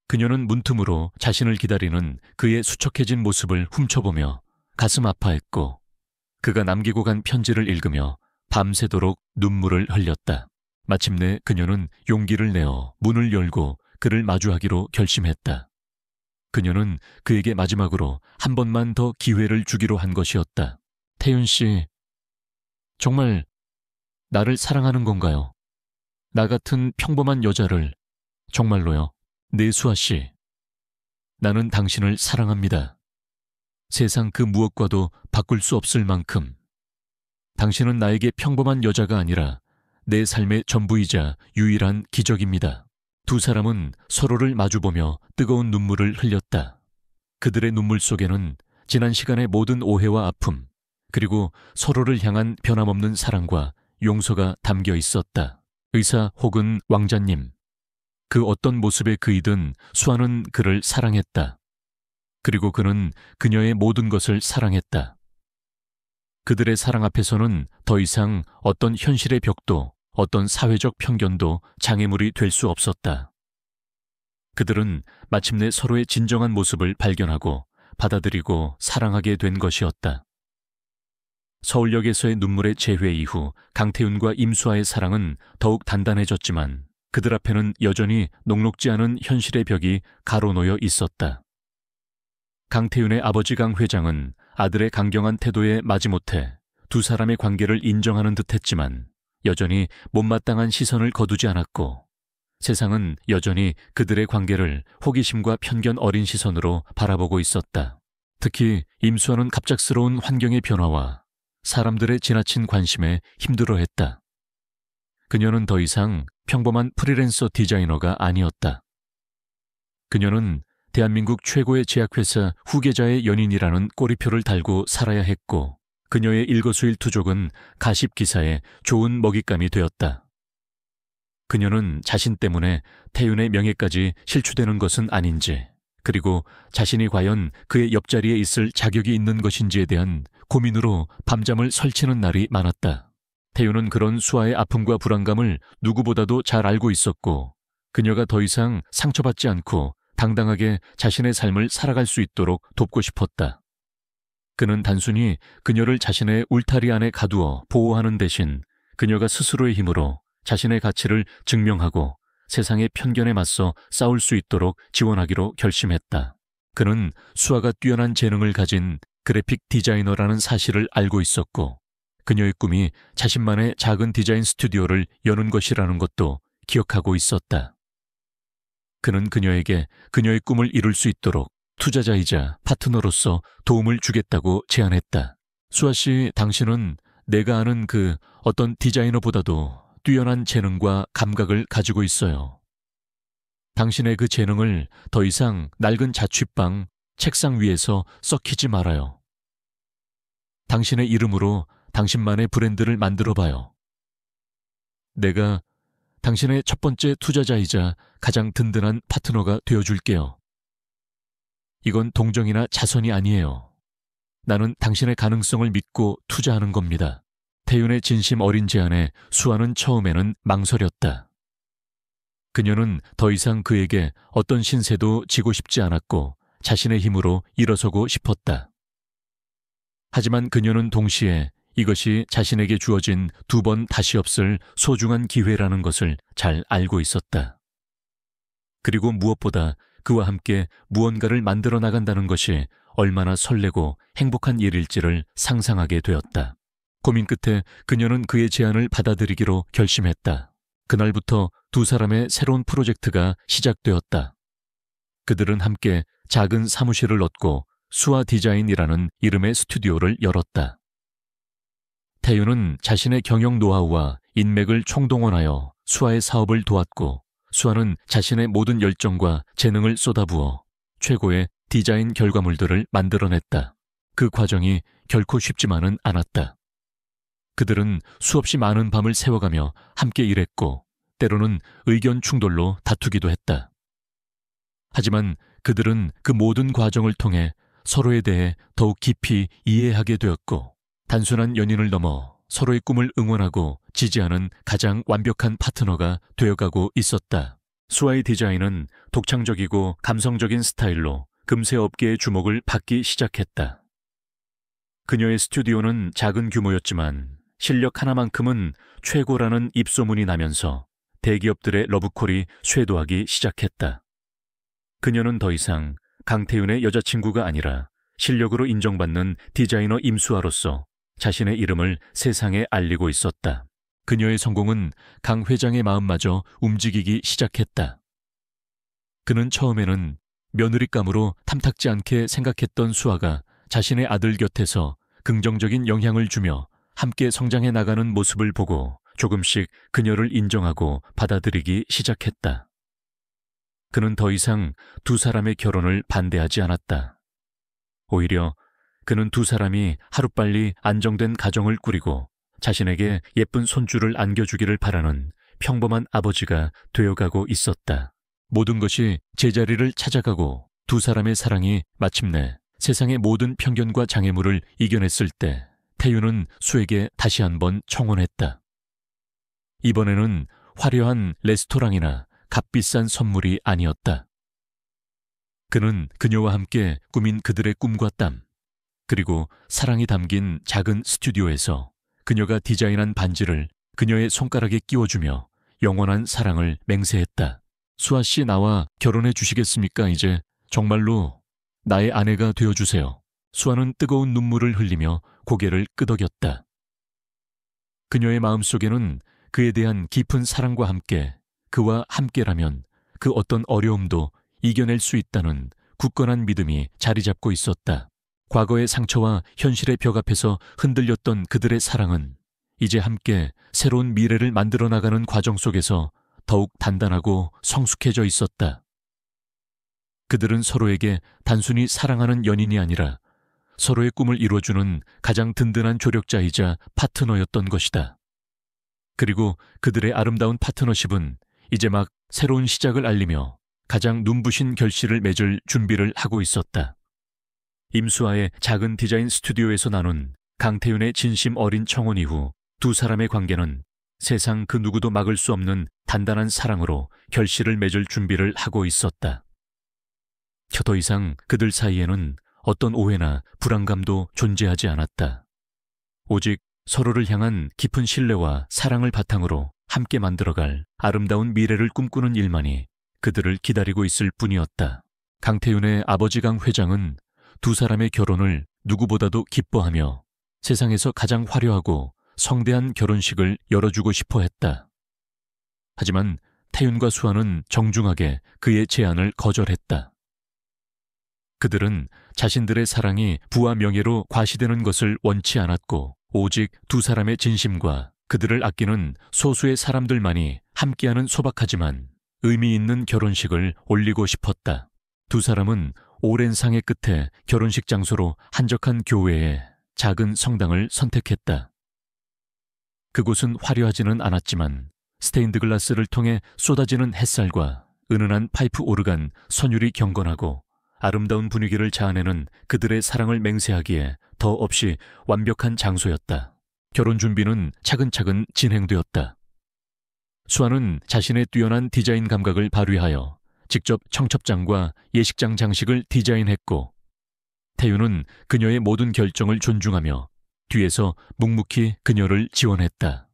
그녀는 문틈으로 자신을 기다리는 그의 수척해진 모습을 훔쳐보며 가슴 아파했고 그가 남기고 간 편지를 읽으며 밤새도록 눈물을 흘렸다. 마침내 그녀는 용기를 내어 문을 열고 그를 마주하기로 결심했다. 그녀는 그에게 마지막으로 한 번만 더 기회를 주기로 한 것이었다. 태윤 씨, 정말 나를 사랑하는 건가요? 나 같은 평범한 여자를 정말로요. 네, 수아 씨. 나는 당신을 사랑합니다. 세상 그 무엇과도 바꿀 수 없을 만큼. 당신은 나에게 평범한 여자가 아니라 내 삶의 전부이자 유일한 기적입니다. 두 사람은 서로를 마주보며 뜨거운 눈물을 흘렸다. 그들의 눈물 속에는 지난 시간의 모든 오해와 아픔, 그리고 서로를 향한 변함없는 사랑과 용서가 담겨 있었다. 의사 혹은 왕자님, 그 어떤 모습의 그이든 수아는 그를 사랑했다. 그리고 그는 그녀의 모든 것을 사랑했다. 그들의 사랑 앞에서는 더 이상 어떤 현실의 벽도, 어떤 사회적 편견도 장애물이 될 수 없었다. 그들은 마침내 서로의 진정한 모습을 발견하고 받아들이고 사랑하게 된 것이었다. 서울역에서의 눈물의 재회 이후 강태윤과 임수아의 사랑은 더욱 단단해졌지만 그들 앞에는 여전히 녹록지 않은 현실의 벽이 가로놓여 있었다. 강태윤의 아버지 강 회장은 아들의 강경한 태도에 마지못해 두 사람의 관계를 인정하는 듯했지만 여전히 못마땅한 시선을 거두지 않았고 세상은 여전히 그들의 관계를 호기심과 편견 어린 시선으로 바라보고 있었다. 특히 임수아는 갑작스러운 환경의 변화와 사람들의 지나친 관심에 힘들어했다. 그녀는 더 이상 평범한 프리랜서 디자이너가 아니었다. 그녀는 대한민국 최고의 제약회사 후계자의 연인이라는 꼬리표를 달고 살아야 했고 그녀의 일거수일투족은 가십기사에 좋은 먹잇감이 되었다. 그녀는 자신 때문에 태윤의 명예까지 실추되는 것은 아닌지, 그리고 자신이 과연 그의 옆자리에 있을 자격이 있는 것인지에 대한 고민으로 밤잠을 설치는 날이 많았다. 태윤은 그런 수아의 아픔과 불안감을 누구보다도 잘 알고 있었고 그녀가 더 이상 상처받지 않고 당당하게 자신의 삶을 살아갈 수 있도록 돕고 싶었다. 그는 단순히 그녀를 자신의 울타리 안에 가두어 보호하는 대신 그녀가 스스로의 힘으로 자신의 가치를 증명하고 세상의 편견에 맞서 싸울 수 있도록 지원하기로 결심했다. 그는 수아가 뛰어난 재능을 가진 그래픽 디자이너라는 사실을 알고 있었고 그녀의 꿈이 자신만의 작은 디자인 스튜디오를 여는 것이라는 것도 기억하고 있었다. 그는 그녀에게 그녀의 꿈을 이룰 수 있도록 투자자이자 파트너로서 도움을 주겠다고 제안했다. 수아 씨, 당신은 내가 아는 그 어떤 디자이너보다도 뛰어난 재능과 감각을 가지고 있어요. 당신의 그 재능을 더 이상 낡은 자취방 책상 위에서 썩히지 말아요. 당신의 이름으로 당신만의 브랜드를 만들어봐요. 내가 당신의 첫 번째 투자자이자 가장 든든한 파트너가 되어줄게요. 이건 동정이나 자선이 아니에요. 나는 당신의 가능성을 믿고 투자하는 겁니다. 태윤의 진심 어린 제안에 수아는 처음에는 망설였다. 그녀는 더 이상 그에게 어떤 신세도 지고 싶지 않았고 자신의 힘으로 일어서고 싶었다. 하지만 그녀는 동시에 이것이 자신에게 주어진 2번 다시 없을 소중한 기회라는 것을 잘 알고 있었다. 그리고 무엇보다 그와 함께 무언가를 만들어 나간다는 것이 얼마나 설레고 행복한 일일지를 상상하게 되었다. 고민 끝에 그녀는 그의 제안을 받아들이기로 결심했다. 그날부터 두 사람의 새로운 프로젝트가 시작되었다. 그들은 함께 작은 사무실을 얻고 수아 디자인이라는 이름의 스튜디오를 열었다. 태윤은 자신의 경영 노하우와 인맥을 총동원하여 수아의 사업을 도왔고 수아는 자신의 모든 열정과 재능을 쏟아부어 최고의 디자인 결과물들을 만들어냈다. 그 과정이 결코 쉽지만은 않았다. 그들은 수없이 많은 밤을 새워가며 함께 일했고 때로는 의견 충돌로 다투기도 했다. 하지만 그들은 그 모든 과정을 통해 서로에 대해 더욱 깊이 이해하게 되었고 단순한 연인을 넘어 서로의 꿈을 응원하고 지지하는 가장 완벽한 파트너가 되어가고 있었다. 수아의 디자인은 독창적이고 감성적인 스타일로 금세 업계의 주목을 받기 시작했다. 그녀의 스튜디오는 작은 규모였지만 실력 하나만큼은 최고라는 입소문이 나면서 대기업들의 러브콜이 쇄도하기 시작했다. 그녀는 더 이상 강태윤의 여자친구가 아니라 실력으로 인정받는 디자이너 임수아로서 자신의 이름을 세상에 알리고 있었다. 그녀의 성공은 강 회장의 마음마저 움직이기 시작했다. 그는 처음에는 며느리감으로 탐탁지 않게 생각했던 수아가 자신의 아들 곁에서 긍정적인 영향을 주며 함께 성장해 나가는 모습을 보고 조금씩 그녀를 인정하고 받아들이기 시작했다. 그는 더 이상 두 사람의 결혼을 반대하지 않았다. 오히려 그는 두 사람이 하루빨리 안정된 가정을 꾸리고 자신에게 예쁜 손주를 안겨주기를 바라는 평범한 아버지가 되어가고 있었다. 모든 것이 제자리를 찾아가고 두 사람의 사랑이 마침내 세상의 모든 편견과 장애물을 이겨냈을 때 태윤은 수에게 다시 한번 청혼했다. 이번에는 화려한 레스토랑이나 값비싼 선물이 아니었다. 그는 그녀와 함께 꾸민 그들의 꿈과 땀, 그리고 사랑이 담긴 작은 스튜디오에서 그녀가 디자인한 반지를 그녀의 손가락에 끼워주며 영원한 사랑을 맹세했다. 수아 씨 나와 결혼해 주시겠습니까? 이제 정말로 나의 아내가 되어주세요. 수아는 뜨거운 눈물을 흘리며 고개를 끄덕였다. 그녀의 마음속에는 그에 대한 깊은 사랑과 함께 그와 함께라면 그 어떤 어려움도 이겨낼 수 있다는 굳건한 믿음이 자리 잡고 있었다. 과거의 상처와 현실의 벽 앞에서 흔들렸던 그들의 사랑은 이제 함께 새로운 미래를 만들어 나가는 과정 속에서 더욱 단단하고 성숙해져 있었다. 그들은 서로에게 단순히 사랑하는 연인이 아니라 서로의 꿈을 이루어주는 가장 든든한 조력자이자 파트너였던 것이다. 그리고 그들의 아름다운 파트너십은 이제 막 새로운 시작을 알리며 가장 눈부신 결실을 맺을 준비를 하고 있었다. 임수아의 작은 디자인 스튜디오에서 나눈 강태윤의 진심 어린 청혼 이후 두 사람의 관계는 세상 그 누구도 막을 수 없는 단단한 사랑으로 결실을 맺을 준비를 하고 있었다. 더 이상 그들 사이에는 어떤 오해나 불안감도 존재하지 않았다. 오직 서로를 향한 깊은 신뢰와 사랑을 바탕으로 함께 만들어갈 아름다운 미래를 꿈꾸는 일만이 그들을 기다리고 있을 뿐이었다. 강태윤의 아버지 강 회장은 두 사람의 결혼을 누구보다도 기뻐하며 세상에서 가장 화려하고 성대한 결혼식을 열어주고 싶어 했다. 하지만 태윤과 수아는 정중하게 그의 제안을 거절했다. 그들은 자신들의 사랑이 부와 명예로 과시되는 것을 원치 않았고 오직 두 사람의 진심과 그들을 아끼는 소수의 사람들만이 함께하는 소박하지만 의미 있는 결혼식을 올리고 싶었다. 두 사람은 오랜 상의 끝에 결혼식 장소로 한적한 교회의 작은 성당을 선택했다. 그곳은 화려하지는 않았지만 스테인드 글라스를 통해 쏟아지는 햇살과 은은한 파이프 오르간 선율이 경건하고 아름다운 분위기를 자아내는 그들의 사랑을 맹세하기에 더없이 완벽한 장소였다. 결혼 준비는 차근차근 진행되었다. 수아는 자신의 뛰어난 디자인 감각을 발휘하여 직접 청첩장과 예식장 장식을 디자인했고, 태윤은 그녀의 모든 결정을 존중하며 뒤에서 묵묵히 그녀를 지원했다.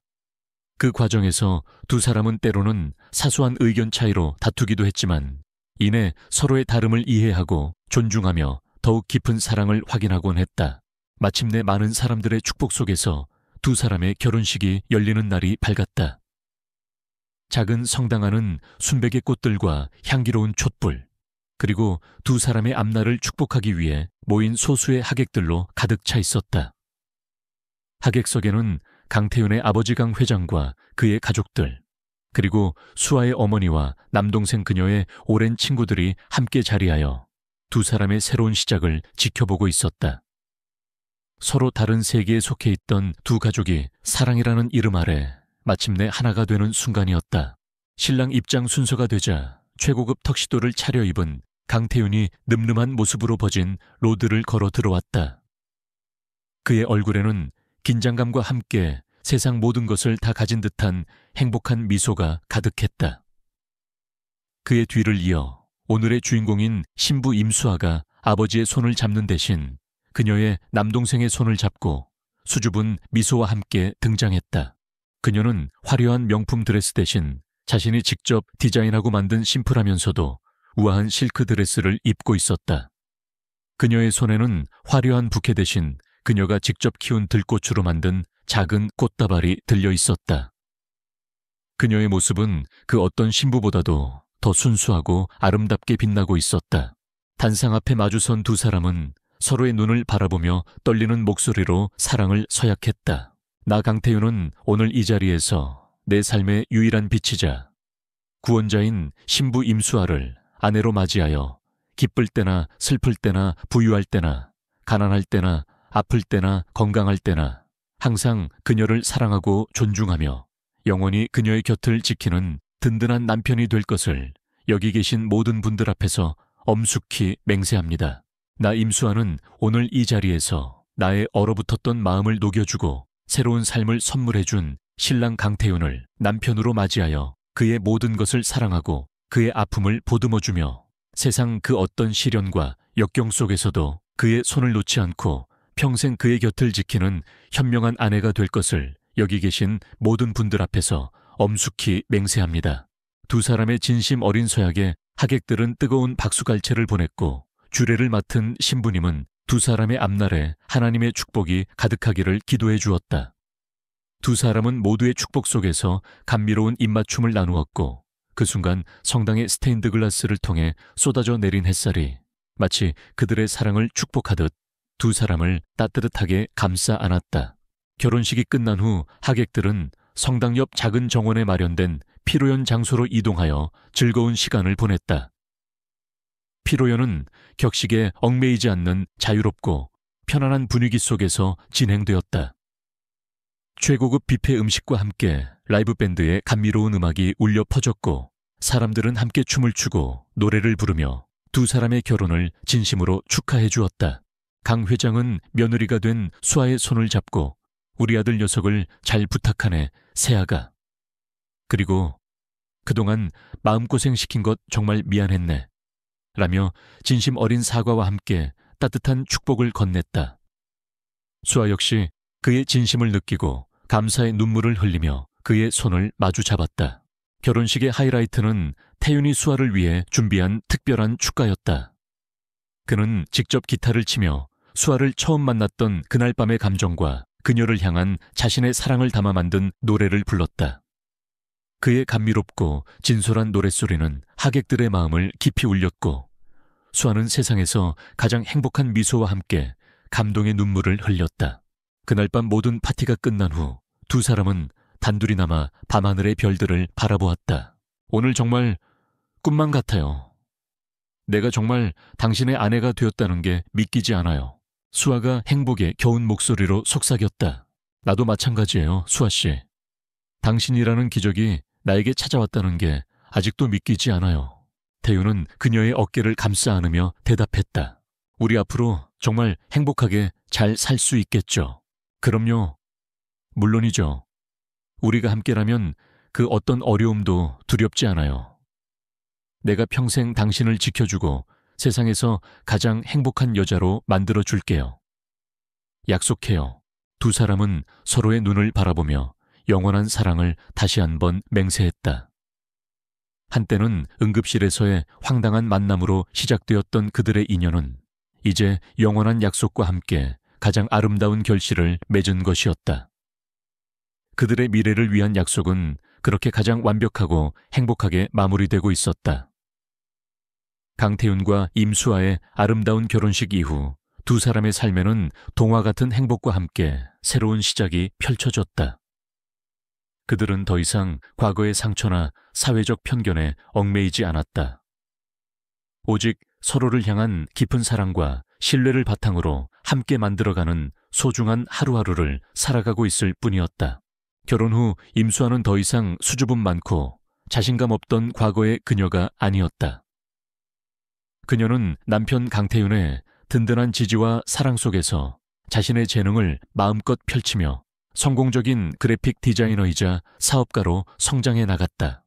그 과정에서 두 사람은 때로는 사소한 의견 차이로 다투기도 했지만 이내 서로의 다름을 이해하고 존중하며 더욱 깊은 사랑을 확인하곤 했다. 마침내 많은 사람들의 축복 속에서 두 사람의 결혼식이 열리는 날이 밝았다. 작은 성당 안은 순백의 꽃들과 향기로운 촛불, 그리고 두 사람의 앞날을 축복하기 위해 모인 소수의 하객들로 가득 차 있었다. 하객석에는 강태윤의 아버지 강 회장과 그의 가족들, 그리고 수아의 어머니와 남동생 그녀의 오랜 친구들이 함께 자리하여 두 사람의 새로운 시작을 지켜보고 있었다. 서로 다른 세계에 속해 있던 두 가족이 사랑이라는 이름 아래 마침내 하나가 되는 순간이었다. 신랑 입장 순서가 되자 최고급 턱시도를 차려입은 강태윤이 늠름한 모습으로 버진 로드를 걸어 들어왔다. 그의 얼굴에는 긴장감과 함께 세상 모든 것을 다 가진 듯한 행복한 미소가 가득했다. 그의 뒤를 이어 오늘의 주인공인 신부 임수아가 아버지의 손을 잡는 대신 그녀의 남동생의 손을 잡고 수줍은 미소와 함께 등장했다. 그녀는 화려한 명품 드레스 대신 자신이 직접 디자인하고 만든 심플하면서도 우아한 실크 드레스를 입고 있었다. 그녀의 손에는 화려한 부케 대신 그녀가 직접 키운 들꽃으로 만든 작은 꽃다발이 들려 있었다. 그녀의 모습은 그 어떤 신부보다도 더 순수하고 아름답게 빛나고 있었다. 단상 앞에 마주선 두 사람은 서로의 눈을 바라보며 떨리는 목소리로 사랑을 서약했다. 나 강태윤은 오늘 이 자리에서 내 삶의 유일한 빛이자 구원자인 신부 임수아를 아내로 맞이하여 기쁠 때나 슬플 때나 부유할 때나 가난할 때나 아플 때나 건강할 때나 항상 그녀를 사랑하고 존중하며 영원히 그녀의 곁을 지키는 든든한 남편이 될 것을 여기 계신 모든 분들 앞에서 엄숙히 맹세합니다. 나 임수아는 오늘 이 자리에서 나의 얼어붙었던 마음을 녹여주고 새로운 삶을 선물해준 신랑 강태윤을 남편으로 맞이하여 그의 모든 것을 사랑하고 그의 아픔을 보듬어주며 세상 그 어떤 시련과 역경 속에서도 그의 손을 놓지 않고 평생 그의 곁을 지키는 현명한 아내가 될 것을 여기 계신 모든 분들 앞에서 엄숙히 맹세합니다. 두 사람의 진심 어린 서약에 하객들은 뜨거운 박수갈채를 보냈고 주례를 맡은 신부님은 두 사람의 앞날에 하나님의 축복이 가득하기를 기도해 주었다. 두 사람은 모두의 축복 속에서 감미로운 입맞춤을 나누었고 그 순간 성당의 스테인드 글라스를 통해 쏟아져 내린 햇살이 마치 그들의 사랑을 축복하듯 두 사람을 따뜻하게 감싸 안았다. 결혼식이 끝난 후 하객들은 성당 옆 작은 정원에 마련된 피로연 장소로 이동하여 즐거운 시간을 보냈다. 피로연은 격식에 얽매이지 않는 자유롭고 편안한 분위기 속에서 진행되었다. 최고급 뷔페 음식과 함께 라이브 밴드의 감미로운 음악이 울려 퍼졌고 사람들은 함께 춤을 추고 노래를 부르며 두 사람의 결혼을 진심으로 축하해 주었다. 강 회장은 며느리가 된 수아의 손을 잡고 우리 아들 녀석을 잘 부탁하네, 세아가. 그리고 그동안 마음고생시킨 것 정말 미안했네. 라며 진심 어린 사과와 함께 따뜻한 축복을 건넸다. 수아 역시 그의 진심을 느끼고 감사의 눈물을 흘리며 그의 손을 마주 잡았다. 결혼식의 하이라이트는 태윤이 수아를 위해 준비한 특별한 축가였다. 그는 직접 기타를 치며 수아를 처음 만났던 그날 밤의 감정과 그녀를 향한 자신의 사랑을 담아 만든 노래를 불렀다. 그의 감미롭고 진솔한 노랫소리는 하객들의 마음을 깊이 울렸고 수아는 세상에서 가장 행복한 미소와 함께 감동의 눈물을 흘렸다. 그날 밤 모든 파티가 끝난 후 두 사람은 단둘이 남아 밤하늘의 별들을 바라보았다. 오늘 정말 꿈만 같아요. 내가 정말 당신의 아내가 되었다는 게 믿기지 않아요. 수아가 행복에 겨운 목소리로 속삭였다. 나도 마찬가지예요, 수아 씨. 당신이라는 기적이 나에게 찾아왔다는 게 아직도 믿기지 않아요. 태윤은 그녀의 어깨를 감싸 안으며 대답했다. 우리 앞으로 정말 행복하게 잘 살 수 있겠죠. 그럼요. 물론이죠. 우리가 함께라면 그 어떤 어려움도 두렵지 않아요. 내가 평생 당신을 지켜주고 세상에서 가장 행복한 여자로 만들어 줄게요. 약속해요. 두 사람은 서로의 눈을 바라보며 영원한 사랑을 다시 한번 맹세했다. 한때는 응급실에서의 황당한 만남으로 시작되었던 그들의 인연은 이제 영원한 약속과 함께 가장 아름다운 결실을 맺은 것이었다. 그들의 미래를 위한 약속은 그렇게 가장 완벽하고 행복하게 마무리되고 있었다. 강태윤과 임수아의 아름다운 결혼식 이후 두 사람의 삶에는 동화 같은 행복과 함께 새로운 시작이 펼쳐졌다. 그들은 더 이상 과거의 상처나 사회적 편견에 얽매이지 않았다. 오직 서로를 향한 깊은 사랑과 신뢰를 바탕으로 함께 만들어가는 소중한 하루하루를 살아가고 있을 뿐이었다. 결혼 후 임수아는 더 이상 수줍음 많고 자신감 없던 과거의 그녀가 아니었다. 그녀는 남편 강태윤의 든든한 지지와 사랑 속에서 자신의 재능을 마음껏 펼치며 성공적인 그래픽 디자이너이자 사업가로 성장해 나갔다.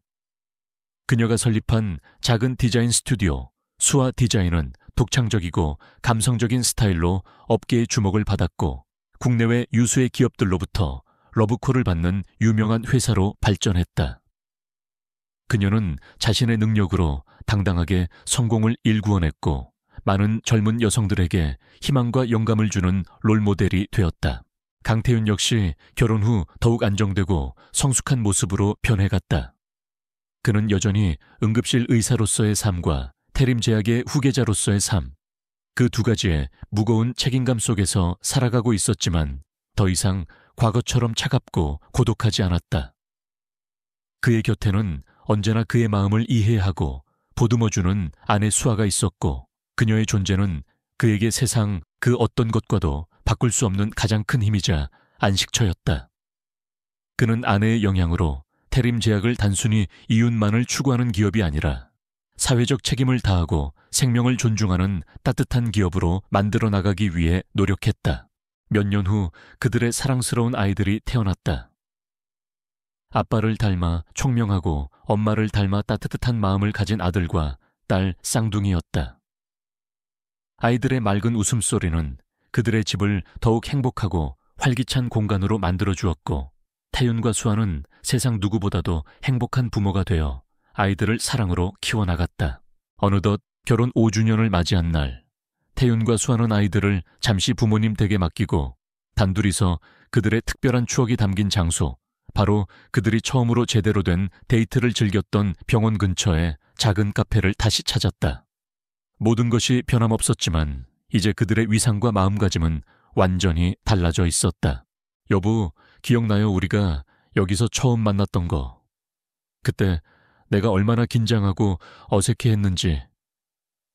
그녀가 설립한 작은 디자인 스튜디오 수아 디자인은 독창적이고 감성적인 스타일로 업계의 주목을 받았고 국내외 유수의 기업들로부터 러브콜을 받는 유명한 회사로 발전했다. 그녀는 자신의 능력으로 당당하게 성공을 일구어냈고 많은 젊은 여성들에게 희망과 영감을 주는 롤모델이 되었다. 강태윤 역시 결혼 후 더욱 안정되고 성숙한 모습으로 변해갔다. 그는 여전히 응급실 의사로서의 삶과 태림제약의 후계자로서의 삶, 그 두 가지의 무거운 책임감 속에서 살아가고 있었지만 더 이상 과거처럼 차갑고 고독하지 않았다. 그의 곁에는 언제나 그의 마음을 이해하고 보듬어주는 아내 수아가 있었고 그녀의 존재는 그에게 세상 그 어떤 것과도 바꿀 수 없는 가장 큰 힘이자 안식처였다. 그는 아내의 영향으로 태림제약을 단순히 이윤만을 추구하는 기업이 아니라 사회적 책임을 다하고 생명을 존중하는 따뜻한 기업으로 만들어 나가기 위해 노력했다. 몇 년 후 그들의 사랑스러운 아이들이 태어났다. 아빠를 닮아 총명하고 엄마를 닮아 따뜻한 마음을 가진 아들과 딸 쌍둥이였다. 아이들의 맑은 웃음소리는 그들의 집을 더욱 행복하고 활기찬 공간으로 만들어 주었고 태윤과 수아는 세상 누구보다도 행복한 부모가 되어 아이들을 사랑으로 키워나갔다. 어느덧 결혼 5주년을 맞이한 날 태윤과 수아는 아이들을 잠시 부모님 댁에 맡기고 단둘이서 그들의 특별한 추억이 담긴 장소, 바로 그들이 처음으로 제대로 된 데이트를 즐겼던 병원 근처의 작은 카페를 다시 찾았다. 모든 것이 변함없었지만 이제 그들의 위상과 마음가짐은 완전히 달라져 있었다. 여보, 기억나요? 우리가 여기서 처음 만났던 거. 그때 내가 얼마나 긴장하고 어색해했는지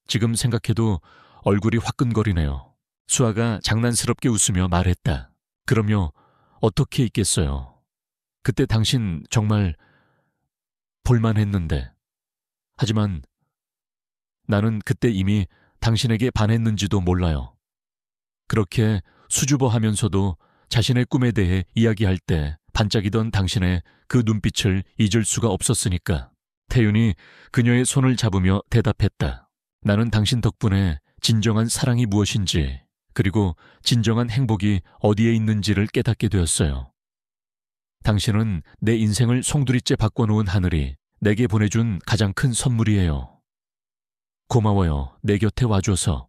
지금 생각해도 얼굴이 화끈거리네요. 수아가 장난스럽게 웃으며 말했다. 그럼요, 어떻게 있겠어요. 그때 당신 정말 볼만했는데. 하지만 나는 그때 이미 당신에게 반했는지도 몰라요. 그렇게 수줍어하면서도 자신의 꿈에 대해 이야기할 때 반짝이던 당신의 그 눈빛을 잊을 수가 없었으니까. 태윤이 그녀의 손을 잡으며 대답했다. 나는 당신 덕분에 진정한 사랑이 무엇인지, 그리고 진정한 행복이 어디에 있는지를 깨닫게 되었어요. 당신은 내 인생을 송두리째 바꿔놓은 하늘이 내게 보내준 가장 큰 선물이에요. 고마워요, 내 곁에 와줘서.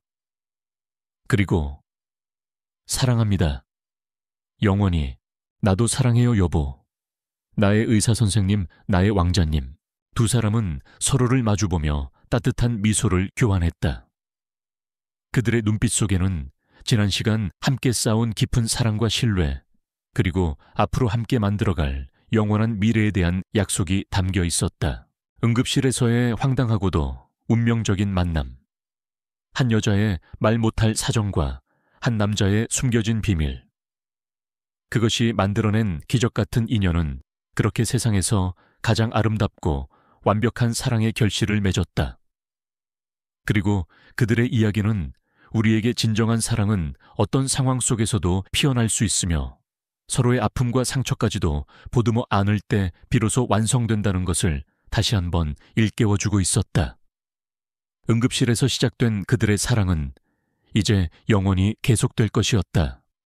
그리고 사랑합니다. 영원히. 나도 사랑해요, 여보. 나의 의사 선생님, 나의 왕자님. 두 사람은 서로를 마주보며 따뜻한 미소를 교환했다. 그들의 눈빛 속에는 지난 시간 함께 쌓아온 깊은 사랑과 신뢰, 그리고 앞으로 함께 만들어갈 영원한 미래에 대한 약속이 담겨 있었다. 응급실에서의 황당하고도 운명적인 만남. 한 여자의 말 못할 사정과 한 남자의 숨겨진 비밀. 그것이 만들어낸 기적 같은 인연은 그렇게 세상에서 가장 아름답고 완벽한 사랑의 결실을 맺었다. 그리고 그들의 이야기는 우리에게 진정한 사랑은 어떤 상황 속에서도 피어날 수 있으며 서로의 아픔과 상처까지도 보듬어 안을 때 비로소 완성된다는 것을 다시 한번 일깨워주고 있었다. 응급실에서 시작된 그들의 사랑은 이제 영원히 계속될 것이었다.